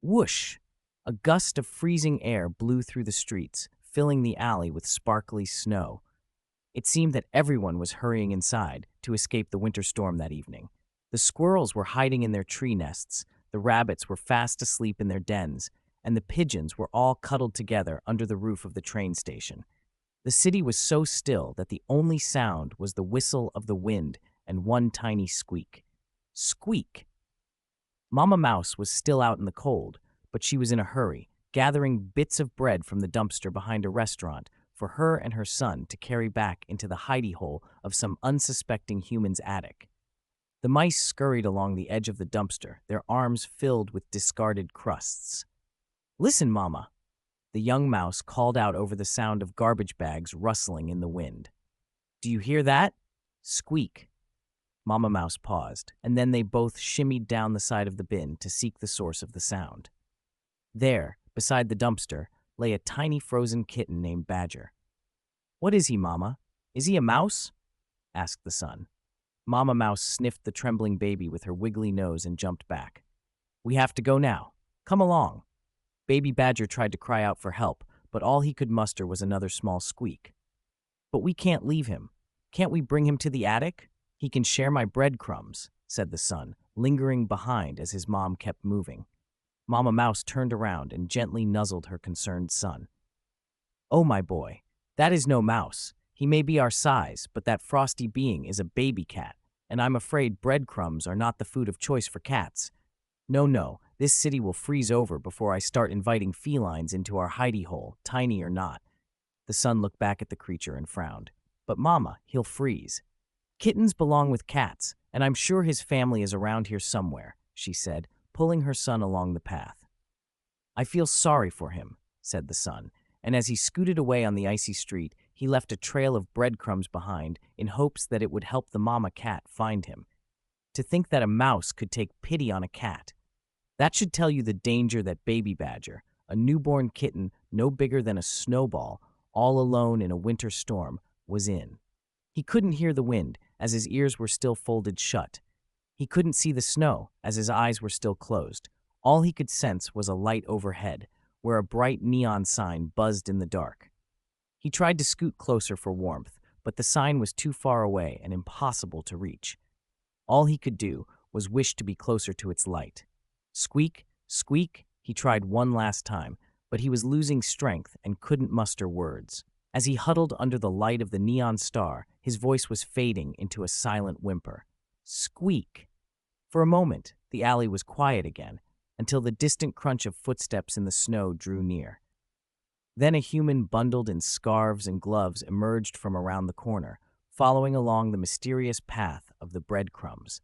Whoosh! A gust of freezing air blew through the streets, filling the alley with sparkly snow. It seemed that everyone was hurrying inside to escape the winter storm that evening. The squirrels were hiding in their tree nests, the rabbits were fast asleep in their dens, and the pigeons were all cuddled together under the roof of the train station. The city was so still that the only sound was the whistle of the wind and one tiny squeak. Squeak! Mama Mouse was still out in the cold, but she was in a hurry, gathering bits of bread from the dumpster behind a restaurant for her and her son to carry back into the hidey-hole of some unsuspecting human's attic. The mice scurried along the edge of the dumpster, their arms filled with discarded crusts. "Listen, Mama," the young mouse called out over the sound of garbage bags rustling in the wind. "Do you hear that? Squeak." Mama Mouse paused, and then they both shimmied down the side of the bin to seek the source of the sound. There, beside the dumpster, lay a tiny frozen kitten named Badger. "What is he, Mama? Is he a mouse?" asked the son. Mama Mouse sniffed the trembling baby with her wiggly nose and jumped back. "We have to go now. Come along." Baby Badger tried to cry out for help, but all he could muster was another small squeak. "But we can't leave him. Can't we bring him to the attic? He can share my breadcrumbs," said the son, lingering behind as his mom kept moving. Mama Mouse turned around and gently nuzzled her concerned son. "Oh, my boy, that is no mouse. He may be our size, but that frosty being is a baby cat, and I'm afraid breadcrumbs are not the food of choice for cats. No, this city will freeze over before I start inviting felines into our hidey hole, tiny or not." The son looked back at the creature and frowned. "But Mama, he'll freeze." "Kittens belong with cats, and I'm sure his family is around here somewhere," she said, pulling her son along the path. "I feel sorry for him," said the son, and as he scooted away on the icy street, he left a trail of breadcrumbs behind in hopes that it would help the mama cat find him. To think that a mouse could take pity on a cat. That should tell you the danger that Baby Badger, a newborn kitten no bigger than a snowball, all alone in a winter storm, was in. He couldn't hear the wind, as his ears were still folded shut. He couldn't see the snow, as his eyes were still closed. All he could sense was a light overhead, where a bright neon sign buzzed in the dark. He tried to scoot closer for warmth, but the sign was too far away and impossible to reach. All he could do was wish to be closer to its light. Squeak, squeak, he tried one last time, but he was losing strength and couldn't muster words. As he huddled under the light of the neon star, his voice was fading into a silent whimper. Squeak! For a moment, the alley was quiet again, until the distant crunch of footsteps in the snow drew near. Then a human bundled in scarves and gloves emerged from around the corner, following along the mysterious path of the breadcrumbs.